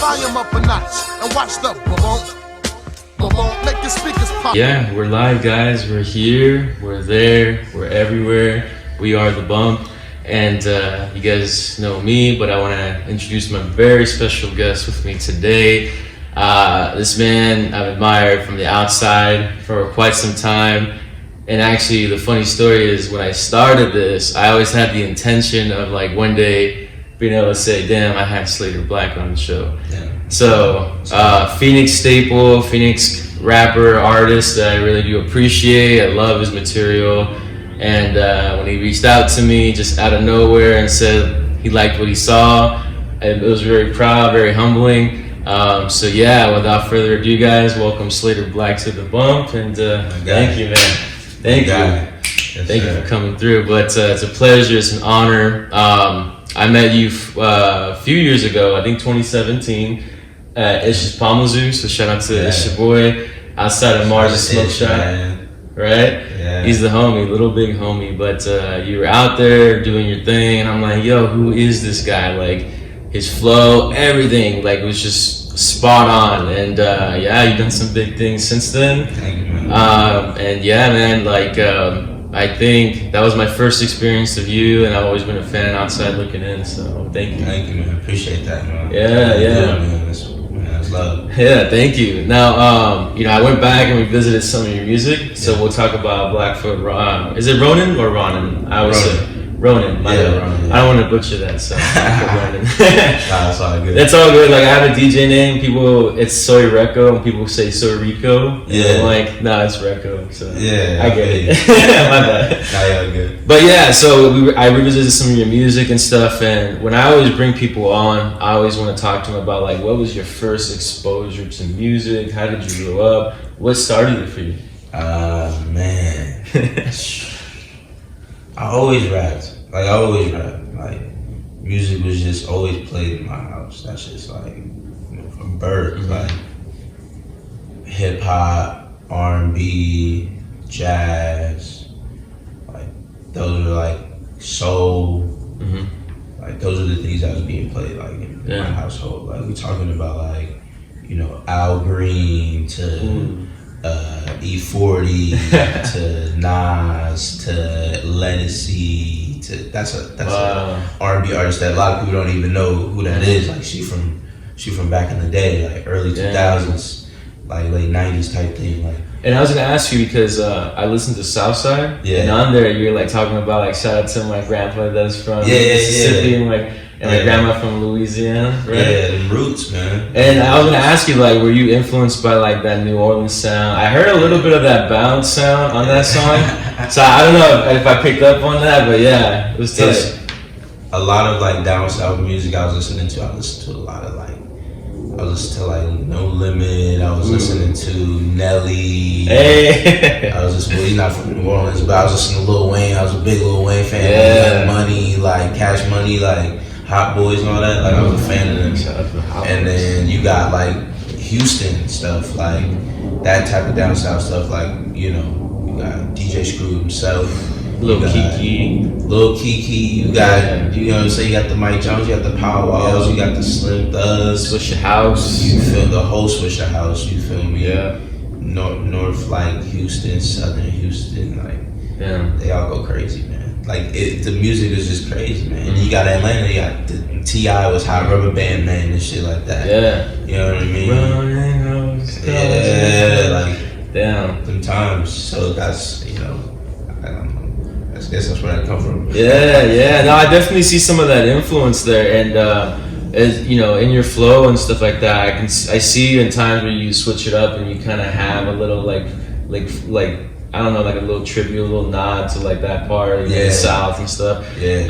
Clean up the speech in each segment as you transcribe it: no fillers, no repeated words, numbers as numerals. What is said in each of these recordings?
volume up a notch and watch the boom, make your speakers pop. Yeah, we're live, guys. We're here, we're there, we're everywhere. We are The Bump. And you guys know me, but I want to introduce my very special guest with me today. This man I've admired from the outside for quite some time. And actually, the funny story is when I started this, I always had the intention of like one day being able to say, damn, I had Slator Blacc on the show. Yeah. So, Phoenix staple, Phoenix rapper, artist that I really do appreciate. I love his material. And when he reached out to me just out of nowhere and said he liked what he saw, it was very proud, very humbling. So yeah, without further ado, guys, welcome Slator Blacc to The Bump. And thank you, man. Thank you. Yes, thank you for coming through. But it's a pleasure, it's an honor. I met you a few years ago, I think 2017, at Ish's Palmazoo. So shout out to Ish, your boy, outside of Mars' Smoke Shop. Right? Yeah. He's the homie, little big homie. But you were out there doing your thing, and I'm like, yo, who is this guy? Like, his flow, everything, like, it was just spot on. And yeah, you've done some big things since then. Thank you, man. And yeah, man, like, I think that was my first experience of you, and I've always been a fan outside looking in. So thank you. Thank you, man. Appreciate that, man. Yeah. Man. That's love. Yeah, thank you. Now, you know, I went back and revisited some of your music, so we'll talk about Blackfoot. Is it Ronan or Ronan? I always say Ronan. Ronan. I don't want to butcher that, so Ronan. That's all good. That's all good. Like, I have a DJ name. People, it's Soy Reco, and people say Soy Rico. Yeah. I'm like, nah, it's Reco. So yeah, I get it. My bad. Nah, you're good. But yeah, so I revisited some of your music and stuff, and when I always bring people on, I always want to talk to them about, like, what was your first exposure to music? How did you grow up? What started it for you? Man. I always rapped. Like, music was just always played in my house. That's just like, you know, from birth. Mm-hmm. Like, hip hop, R&B, jazz. Like, those are like soul. Mm-hmm. Like, those are the things that was being played like in my household. Like, we talking about, like, you know, Al Green to E40 to Nas to Ledisi to that's a R&B artist that a lot of people don't even know who that is. Like, she from back in the day, like early 2000s, like late 90s type thing. Like, and I was gonna ask you because I listened to Southside, and on there you're like talking about, like, shout out to my grandpa that's from Mississippi, and like. And my grandma from Louisiana, right? Yeah, the roots, man. And I was gonna ask you, like, were you influenced by, like, that New Orleans sound? I heard a little bit of that bounce sound on that song, so I don't know if I picked up on that, but yeah, it was tight. A lot of, like, down south music I was listening to. I listened to a lot of, like, No Limit. I was listening to Nelly. Hey. I was listening. Well, he's not from New Orleans, but I was listening to Lil Wayne. I was a big Lil Wayne fan. Yeah. Young Money, like Cash Money, like Hot Boys and all that. Like, I was a fan of them. And then you got, like, Houston stuff, like that type of down south stuff. Like, you know, you got DJ Screw himself. Lil Kiki. You got, you know what I'm saying? You got the Mike Jones. You got the Power Walls. You got the Slim Thugs. Swisher House. You feel the whole Swisher House. You feel me? Yeah. North, like Houston, Southern Houston, like they all go crazy, man. Like, the music is just crazy, man. And you got Atlanta. You got the T.I. was Hot Rubber Band Man and shit like that. Yeah. You know what I mean? Like, damn. Them times. So that's, you know, I don't know. I guess that's where I come from. Yeah. No, I definitely see some of that influence there, and as you know, in your flow and stuff like that, I see you in times where you switch it up and you kind of have a little like I don't know, like a little tribute, a little nod to, like, that part of the South and stuff. Yeah.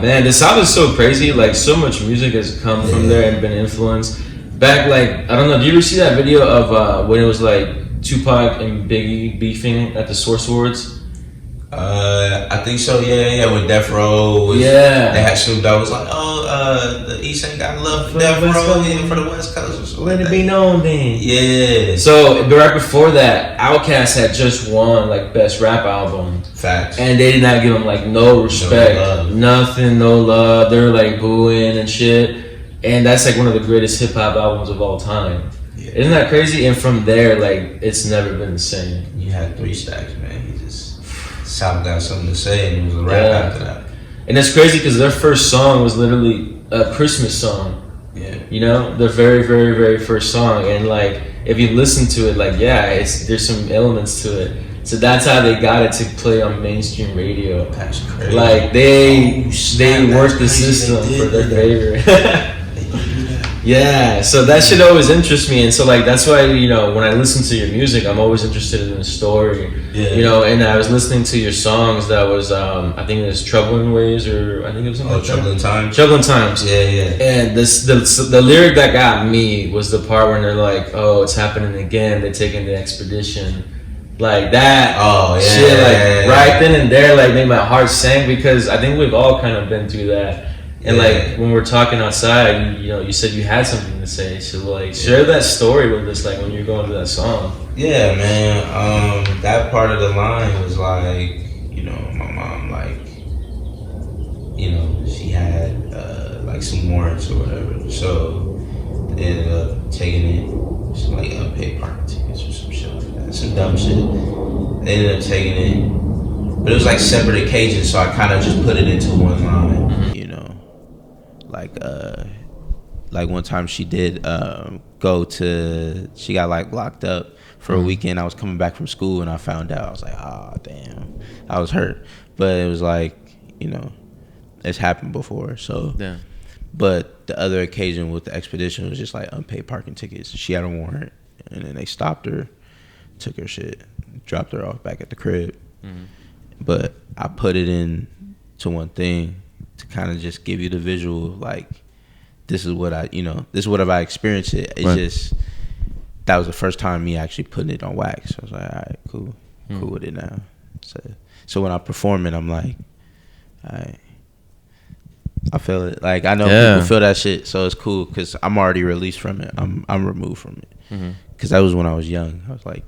Man, the South is so crazy. Like, so much music has come from there and been influenced. Back, like, I don't know, do you ever see that video of when it was, like, Tupac and Biggie beefing at the Source Awards? I think so. Yeah. When Death Row was, they had Snoop Dogg was like, the East ain't got love for Death Row, even for the West Coast. Let it be known then. Yeah. So, but right before that, Outkast had just won, like, Best Rap Album. Facts. And they did not give him, like, no respect. No love. Nothing, no love. They were, like, booing and shit. and that's like one of the greatest hip hop albums of all time. Yeah. Isn't that crazy? And from there, like, it's never been the same. You had 3 Stacks, man. He just South got something to say, and he was a rap after that. And it's crazy because their first song was literally a Christmas song. Yeah. You know, their very, very, very first song, and like, if you listen to it, like, yeah, there's some elements to it. So that's how they got it to play on mainstream radio. That's crazy. Like they worked the system for their favor. Yeah, so that shit always interests me, and so like that's why, you know, when I listen to your music, I'm always interested in the story. Yeah. You know, and I was listening to your songs. That was I think it was Troubling Ways, or I think it was something. Troubling Times. Troubling Times. Yeah, yeah. And the lyric that got me was the part where they're like, "Oh, it's happening again. They're taking the expedition." Like that. Oh yeah. Shit, like right then and there, like made my heart sink, because I think we've all kind of been through that. And like when we're talking outside, you know, you said you had something to say. So like, share that story with us, like when you're going through that song. Yeah, man. That part of the line was like, you know, my mom, like, you know, she had like some warrants or whatever. So they ended up taking it, some like unpaid parking tickets or some shit like that, some dumb shit. They ended up taking it, but it was like separate occasions. So I kind of just put it into one line, you know. Like one time she did she got like locked up for a weekend. I was coming back from school and I found out. I was like, damn, I was hurt. But it was like, you know, it's happened before. So yeah. But the other occasion with the expedition was just like unpaid parking tickets. She had a warrant, and then they stopped her, took her shit, dropped her off back at the crib. But I put it in to one thing to kind of just give you the visual, like, this is what I experienced it. It's just, that was the first time me actually putting it on wax. I was like, all right, cool with it now. So when I perform it, I'm like, all right, I feel it. Like, I know people feel that shit, so it's cool because I'm already released from it. I'm removed from it. Because that was when I was young. I was like,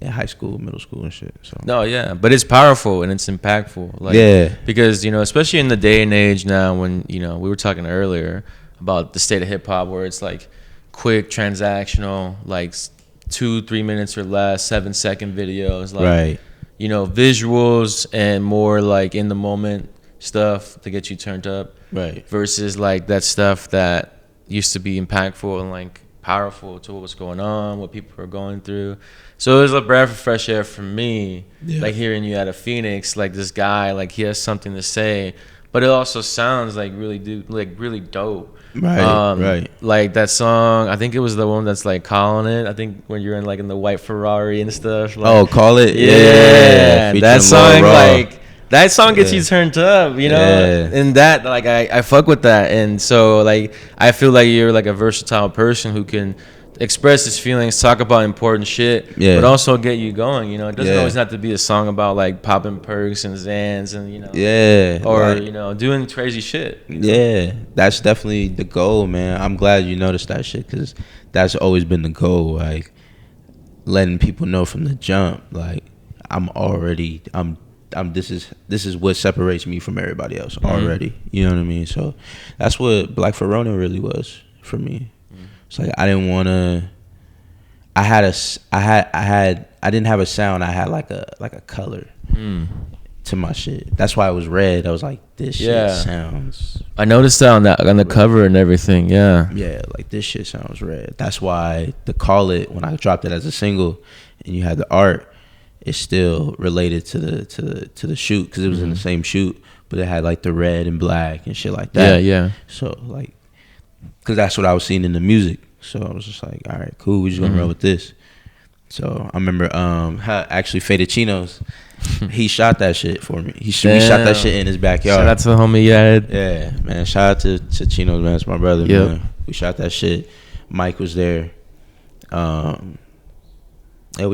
in high school, middle school, and shit. So no, yeah, but it's powerful and it's impactful. Like, because, you know, especially in the day and age now, when, you know, we were talking earlier about the state of hip hop, where it's like quick, transactional, like 2-3 minutes or less, 7-second videos, like, you know, visuals and more like in the moment stuff to get you turned up, versus like that stuff that used to be impactful and like powerful to what was going on, what people were going through. So it was a breath of fresh air for me, like hearing you out of Phoenix, like this guy, like he has something to say, but it also sounds like really dope. Right. Like that song, I think it was the one that's like Calling It. I think when you're in like in the white Ferrari and stuff. Like, Call It. Yeah. That song, like that song gets you turned up, you know, and that, like, I fuck with that. And so like I feel like you're like a versatile person who can express his feelings, talk about important shit, but also get you going. You know, it doesn't always have to be a song about like popping perks and Xans and, you know, or like, you know, doing crazy shit. Yeah, that's definitely the goal, man. I'm glad you noticed that shit, because that's always been the goal, like letting people know from the jump, like this is what separates me from everybody else already. You know what I mean? So that's what Black for Rona really was for me. It's like I didn't want to. I didn't have a sound. I had like a color to my shit. That's why it was red. I was like, this shit sounds. I noticed that on the cover and everything. Yeah, like this shit sounds red. That's why the Call It, when I dropped it as a single, and you had the art, it's still related to the shoot, because it was in the same shoot, but it had like the red and black and shit like that. Yeah. So like, because that's what I was seeing in the music. So I was just like, all right, cool, we're just gonna roll with this. So I remember actually Faded Chinos, he shot that shit for me. We shot that shit in his backyard. Shout out to the homie Yad. Yeah, man. Shout out to Chinos, man. It's my brother, man. We shot that shit. Mike was there. We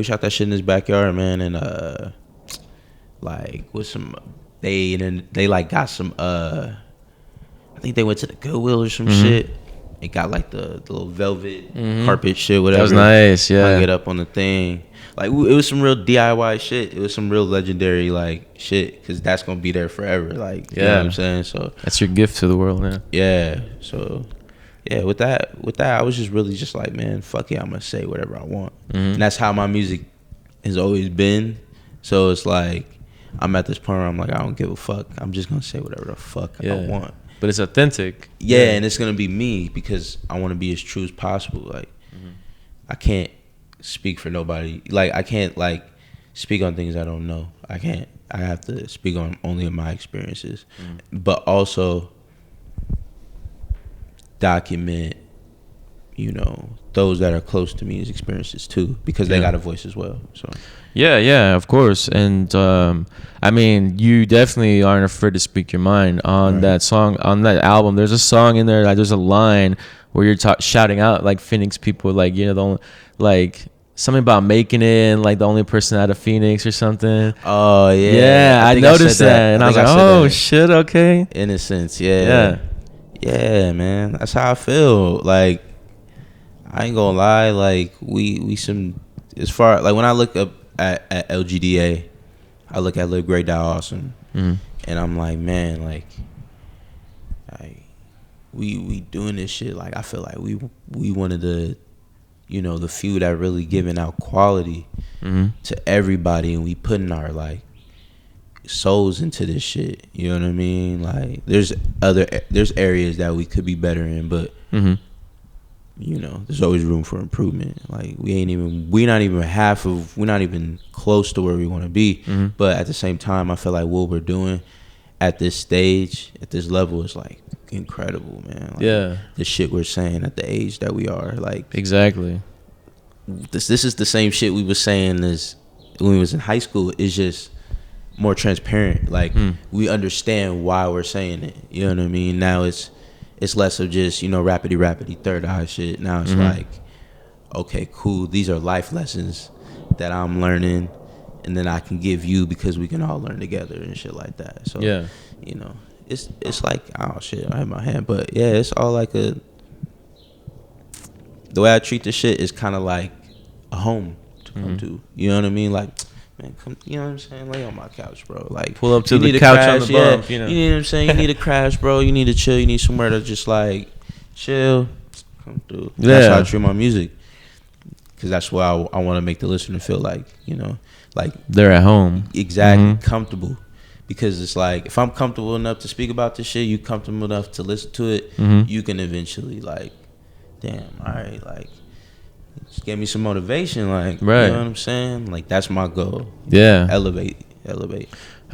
shot that shit in his backyard, man. And like with some, they like got some. I think they went to the Goodwill or some shit. It got like the little velvet carpet shit, whatever. That was nice, yeah. Hung it up on the thing. Like, it was some real DIY shit. It was some real legendary, like, shit. Because that's going to be there forever. Like, you know what I'm saying? So that's your gift to the world, man. Yeah. So, yeah, with that, I was just really just like, man, fuck it. I'm going to say whatever I want. And that's how my music has always been. So, it's like, I'm at this point where I'm like, I don't give a fuck. I'm just going to say whatever the fuck I want. But it's authentic. Yeah, and it's going to be me because I want to be as true as possible. Like, I can't speak for nobody. Like, I can't, like, speak on things I don't know. I can't. I have to speak on only my experiences. But also document, you know, those that are close to me's experiences too, because they got a voice as well. So yeah, of course. And I mean, you definitely aren't afraid to speak your mind on that song, on that album. There's a song in there, like, there's a line where you're shouting out like Phoenix people, like, you know, the only, like, something about making it, and like the only person out of Phoenix or something. Oh yeah, I noticed that, and I was like, oh shit, okay. Innocence, yeah, man. That's how I feel. Like, I ain't gonna lie, like, we some, as far, like, when I look up at LGDA, I look at Live Great Die Awesome, and I'm like, man, like we doing this shit. Like, I feel like we one of the, you know, the few that really giving out quality to everybody, and we putting our, like, souls into this shit. You know what I mean? Like, there's areas that we could be better in, but you know, there's always room for improvement. Like, we're not even close to where we want to be. But at the same time, I feel like what we're doing at this stage, at this level, is like incredible, man. Like, the shit we're saying at the age that we are, like, exactly. This is the same shit we was saying as when we was in high school. It's just more transparent. Like, we understand why we're saying it. You know what I mean? Now it's less of just, you know, rappity third eye shit. Now it's like, okay, cool. These are life lessons that I'm learning, and then I can give you, because we can all learn together and shit like that. So you know, it's like, oh shit, I have my hand, but yeah, it's all like the way I treat this shit is kind of like a home to come to. You know what I mean? Like, man, come, you know what I'm saying? Lay on my couch, bro. Like, pull up to the couch on the bump, you know. You know what I'm saying? You need a crash, bro. You need to chill. You need somewhere to just, like, chill. Come through. That's how I treat my music. Because that's why I want to make the listener feel like, you know, like, they're at home. Exactly. Comfortable. Because it's like, if I'm comfortable enough to speak about this shit, you comfortable enough to listen to it, you can eventually, like, damn, all right, like, just give me some motivation, like, you know what I'm saying? Like, that's my goal. Yeah. Elevate.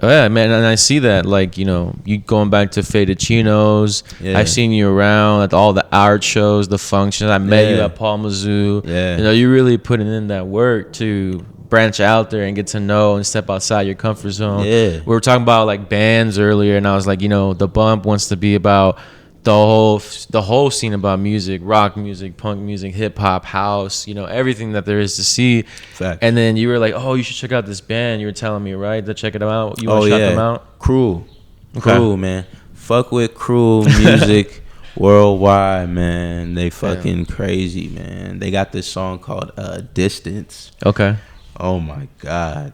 Oh, yeah, man, and I see that, like, you know, you going back to Faded Chinos. I've seen you around at all the art shows, the functions. I met you at Paul Mizzou. You know, you really putting in that work to branch out there and get to know and step outside your comfort zone. We were talking about, like, bands earlier, and I was like, you know, The Bump wants to be about the whole scene, about music, rock music, punk music, hip hop, house, you know, everything that there is to see. Fact. And then you were like, oh, you should check out this band. You were telling me, right, to check it out. You want to check them out? Cruel, man. Fuck with Cruel music worldwide, man. They fucking crazy, man. They got this song called Distance. Oh my God.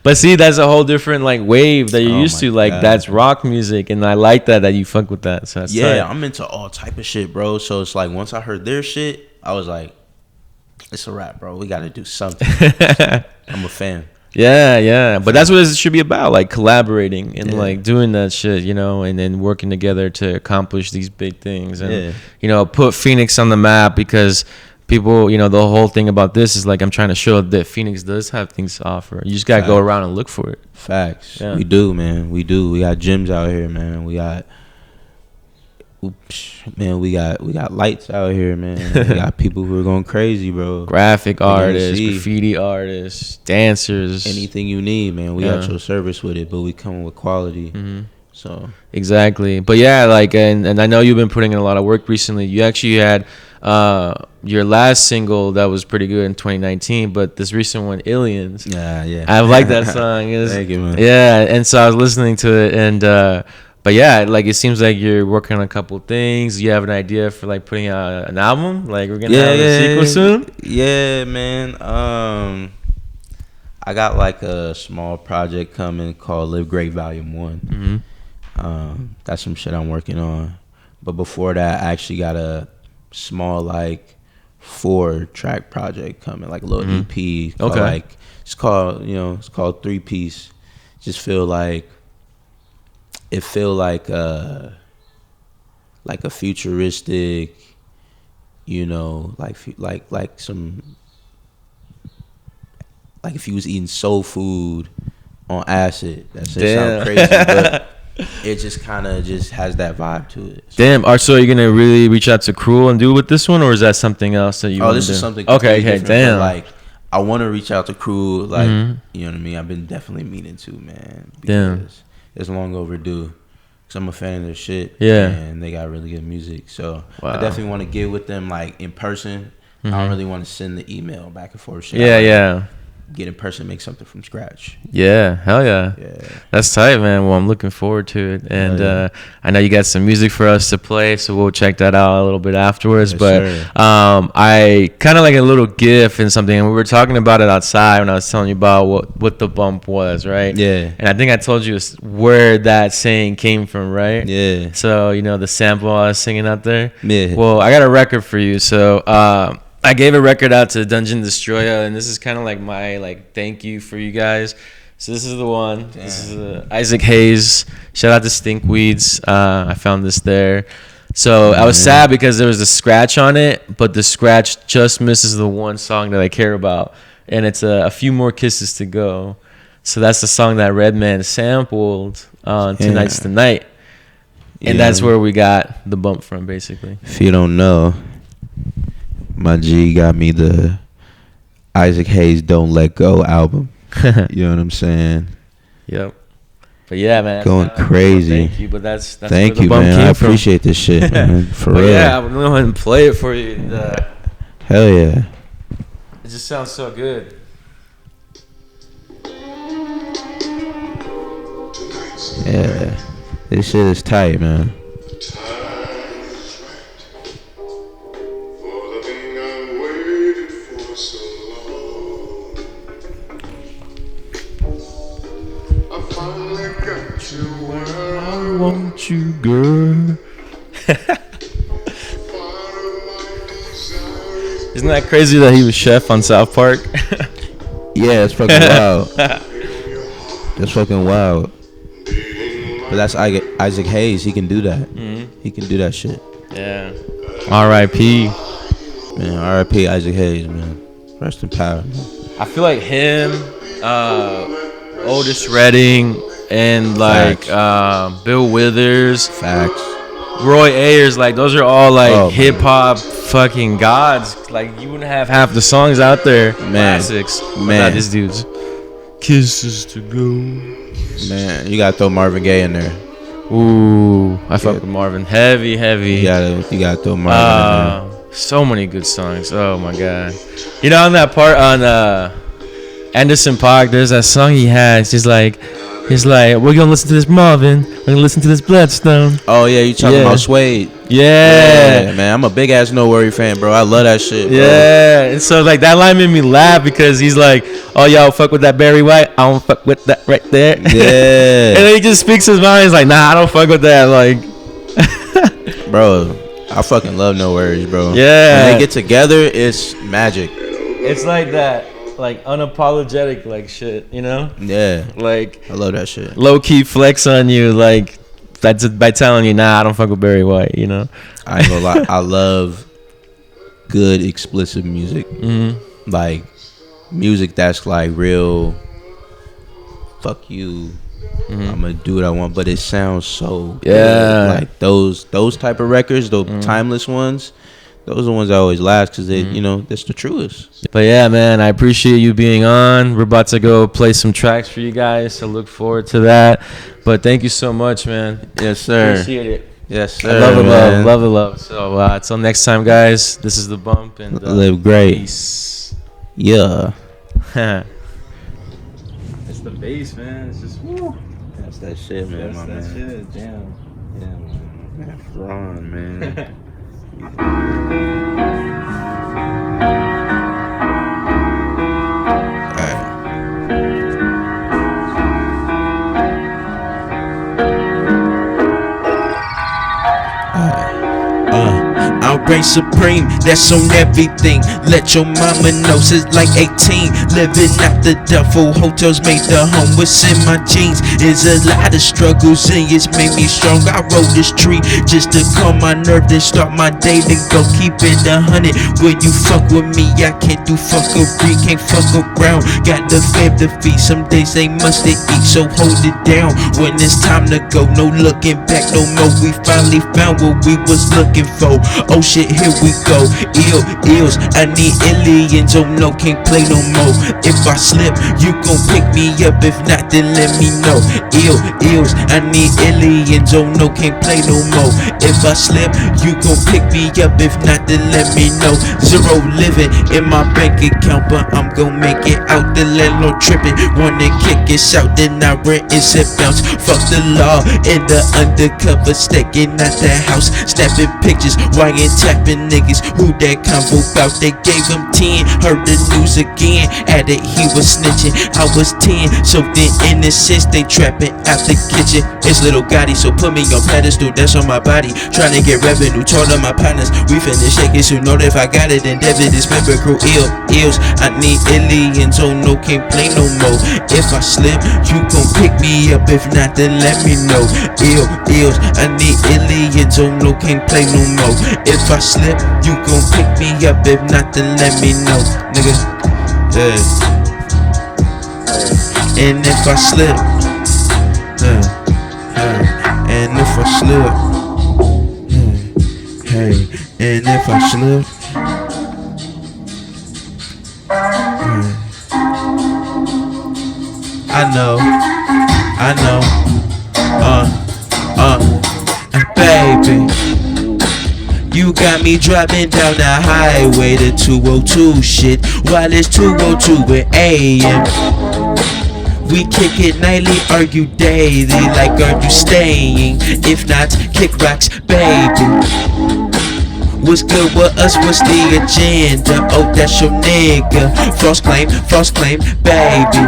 But see, that's a whole different, like, wave that you're used to. Like, that's rock music, and I like that you fuck with that. So that's tight. I'm into all type of shit, bro. So it's like, once I heard their shit, I was like, it's a wrap, bro. We got to do something. I'm a fan. But that's what it should be about, like, collaborating and like doing that shit, you know, and then working together to accomplish these big things, and you know, put Phoenix on the map, because people, you know, the whole thing about this is, like, I'm trying to show that Phoenix does have things to offer. You just got to go around and look for it. Facts. We do, man. We do. We got gyms out here, man. We got lights out here, man. We got people who are going crazy, bro. Graphic artists, graffiti artists, dancers. Anything you need, man. We at your service with it, but we coming with quality. So exactly. But yeah, like, and I know you've been putting in a lot of work recently. You actually had your last single that was pretty good in 2019, but this recent one, Aliens. I like that song. Thank you, man. Yeah, and so I was listening to it, and But yeah, like it seems like you're working on a couple things. You have an idea for like putting out an album. Like we're gonna have a sequel soon. Yeah, man. I got like a small project coming called Live Great Volume 1. That's some shit I'm working on. But before that, I actually got a small like 4-track project coming, like a little EP. Called, like it's called 3-piece. Just feel like it feel like a futuristic, like some, like if you was eating soul food on acid. That shit sound crazy, but it just kind of just has that vibe to it. So. Damn. So are you gonna really reach out to Cruel and do it with this one, or is that something else that you? Oh, this is something. Okay. Damn. Like I want to reach out to Cruel. Like you know what I mean. I've been definitely meaning to, man. Because it's long overdue. Cause I'm a fan of their shit. Yeah. And they got really good music. So I definitely want to get with them like in person. I don't really want to send the email back and forth. Shit. Yeah. Get in person, make something from scratch. Yeah, hell yeah. That's tight, man. Well, I'm looking forward to it, and I know you got some music for us to play, so we'll check that out a little bit afterwards. I kind of like a little gif and something, and we were talking about it outside when I was telling you about what the bump was, right? Yeah. And I think I told you where that saying came from, right? Yeah. So the sample I was singing out there. Yeah. Well, I got a record for you, so. I gave a record out to Dungeon Destroyer, and this is kind of like my thank you for you guys. So this is the one. Damn. This is Isaac Hayes. Shout out to Stinkweeds. I found this there. So I was sad because there was a scratch on it, but the scratch just misses the one song that I care about, and it's a few more kisses to go. So that's the song that Redman sampled on Tonight's the Night, and that's where we got the bump from, basically. If you don't know. My G got me the Isaac Hayes Don't Let Go album. You know what I'm saying? Yep. But yeah, man. Going crazy. Thank you, but that's thank you, man. I appreciate this shit, man. For real. Yeah, I'm going to go ahead and play it for you. Hell yeah. It just sounds so good. Yeah. This shit is tight, man. Want you, girl. Isn't that crazy that he was chef on South Park? Yeah, it's fucking wild. That's fucking wild. But that's Isaac Hayes. He can do that. He can do that shit. Yeah. R.I.P. Man, R.I.P. Isaac Hayes, man. Rest in power, man. I feel like him, Otis Redding, and Bill Withers, Roy Ayers, those are all hip hop fucking gods. You wouldn't have half the songs out there, classics, without these dudes. Kisses to go. Man, you gotta throw Marvin Gaye in there. Ooh, I fuck with Marvin. Heavy. You gotta throw Marvin in there. So many good songs. Oh my god. On that part on Anderson .Paak, there's that song he has. He's like, we're gonna listen to this Marvin. We're gonna listen to this Bloodstone. Oh yeah, you talking about Suede? Yeah, man, I'm a big ass No Worry fan, bro. I love that shit. Bro. Yeah, and so that line made me laugh because he's like, "Oh y'all fuck with that Barry White? I don't fuck with that right there." Yeah, and then he just speaks his mind. He's like, "Nah, I don't fuck with that." Bro, I fucking love No Worries, bro. Yeah, when they get together, it's magic. It's like that. Unapologetic shit, Yeah, I love that shit. Low key flex on you, that's by telling you, nah, I don't fuck with Barry White, I ain't gonna lie, I love good explicit music, music that's real. Fuck you, I'm gonna do what I want, but it sounds so good. Those type of records, those timeless ones. Those are the ones that always last because they, that's the truest. But yeah, man, I appreciate you being on. We're about to go play some tracks for you guys, so look forward to that. But thank you so much, man. Yes, sir. Appreciate it. Yes, sir. Love it. So until next time, guys, this is The Bump. And live great. Peace. Yeah. It's the bass, man. It's just, woo. That's that shit, man. That's that shit. Damn. Yeah, man. Man, Ron, man. I'll reign supreme, that's on everything. Let your mama know, since like 18. Living at the duffel hotels, made the home. What's in my jeans is a lot of struggles, and it's made me strong. I wrote this tree just to calm my nerve, then start my day, then go keep it 100. When you fuck with me, I can't do fuckery, can't fuck around. Got the fam to feed, some days they must eat, so hold it down. When it's time to go, no looking back no more. We finally found what we was looking for. Oh shit, here we go. Ills, I need aliens. Oh no, can't play no more. If I slip, you gon' pick me up. If not, then let me know. Ills, I need aliens. Oh no, can't play no more. If I slip, you gon' pick me up. If not, then let me know. Zero living in my bank account, but I'm gon' make it out. The landlord tripping, wanna kick us out, then I rent it bounce. Fuck the law in the undercover, stacking at the house, snapping pictures, wiretapping niggas. Who that convo bout? They gave him 10, heard the news again. Added he was snitching, I was 10, so then innocence they trapping out the kitchen. It's Little Gotti, so put me on pedestal, that's on my body. Trying to get revenue, told all my partners we finna shake it. So know that if I got it, then David is member crew. Ills, I need aliens. Oh no, can't play no more. If I slip, you gon' pick me up. If not, then let me know. Ills, I need aliens. Oh no, can't play no more. If I slip, you gon' pick me up. If not, then let me know, nigga. Yeah. And if I slip, and if I slip, hey, and if I slip, I know, baby, you got me driving down the highway to 202 shit, while it's 2:02 a.m. We kick it nightly, argue daily, like are you staying? If not, kick rocks, baby. What's good with us? What's the agenda? Oh, that's your nigga. False claim, baby.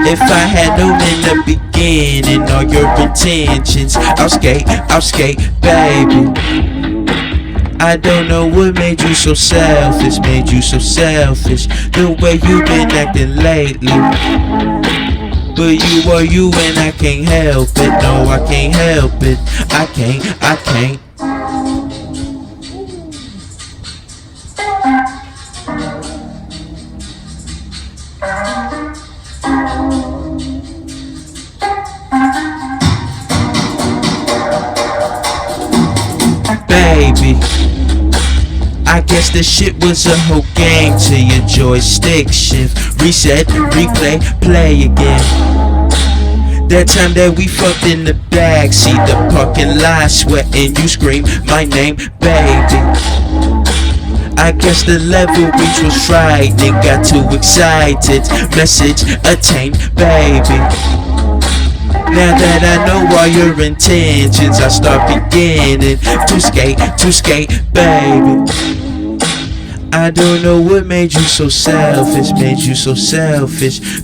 If I had known in the beginning all your intentions, I'll skate, baby. I don't know what made you so selfish, the way you been acting lately. But you are you and I can't help it, no I can't help it, I can't. Baby, I guess this shit was a whole game till your joystick shift. Reset, replay, play again. That time that we fucked in the backseat, the parking lot, sweating, you scream my name, baby. I guess the level reach was frightening, got too excited. Message attained, baby. Now that I know all your intentions, I start beginning to skate, baby. I don't know what made you so selfish,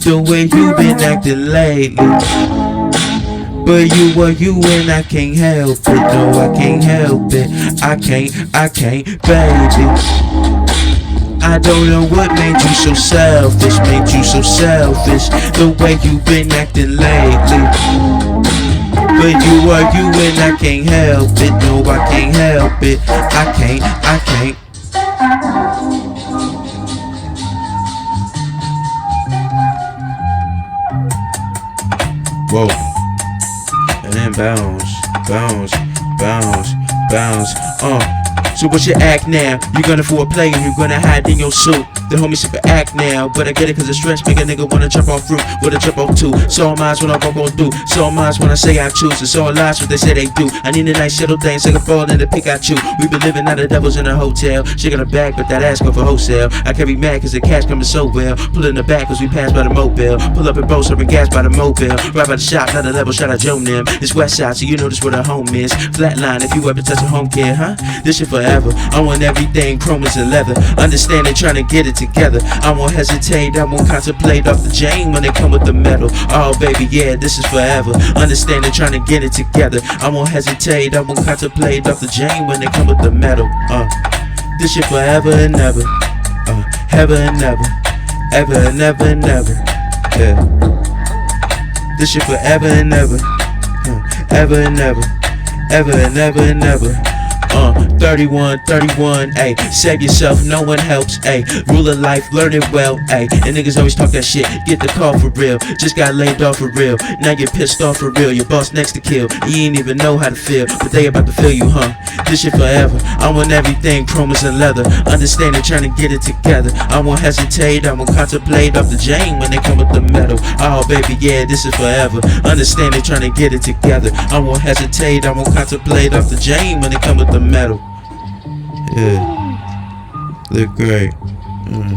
the way you been acting lately. But you are you and I can't help it, no I can't help it, I can't, baby. I don't know what made you so selfish, the way you been acting lately. But you are you and I can't help it, no I can't help it, I can't. Whoa, and then bounce. So what's your act now? You're gonna for a play and you're gonna hide in your suit. The homie super act now, but I get it cause the stretch make a nigga wanna jump off roof, wanna jump off too. So am I when I walk on through, so am I when I say I choose, and so are lies what they say they do. I need a nice settle thing, so I can fall in the Pikachu. We been living out the devils in a hotel, she got a bag but that ass go for wholesale. I can't be mad cause the cash coming so well, pull in the back cause we pass by the mobile, pull up in boats serving gas by the mobile, right by the shop, not a level, shout out Joe Nim. It's west side so you know this where the home is, flatline if you ever touch a home kid, huh? This shit forever, I want everything chromas and leather, understanding trying to get it together. I won't hesitate, I won't contemplate off the chain when they come with the metal. Oh baby, yeah, this is forever, understanding trying to get it together. I won't hesitate, I won't contemplate off the chain when they come with the metal. This shit forever and ever, ever and ever, ever and ever and ever, yeah. This shit forever and ever, ever and ever, ever and ever and ever. 31, ayy, save yourself, no one helps, ayy, rule of life, learn it well, ayy, and niggas always talk that shit, get the call for real, just got laid off for real, now you're pissed off for real, your boss next to kill, you ain't even know how to feel, but they about to feel you, huh, this shit forever, I want everything chromas and leather, understanding trying to get it together, I won't hesitate, I won't contemplate off the chain when they come with the metal, oh baby, yeah, this is forever, understanding trying to get it together, I won't hesitate, I won't contemplate off the chain when they come with the metal. Yeah, look great. Yeah.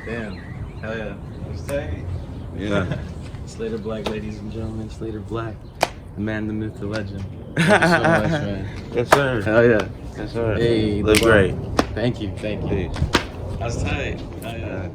Damn. Hell yeah. That's tight. Yeah. Slater Blacc, ladies and gentlemen. Slater Blacc. The man, the myth, the legend. Thank you so much, man. Yes, sir. Hell yeah. Yes, sir. Hey, look great. Thank you. Peace. That's tight. Hell yeah.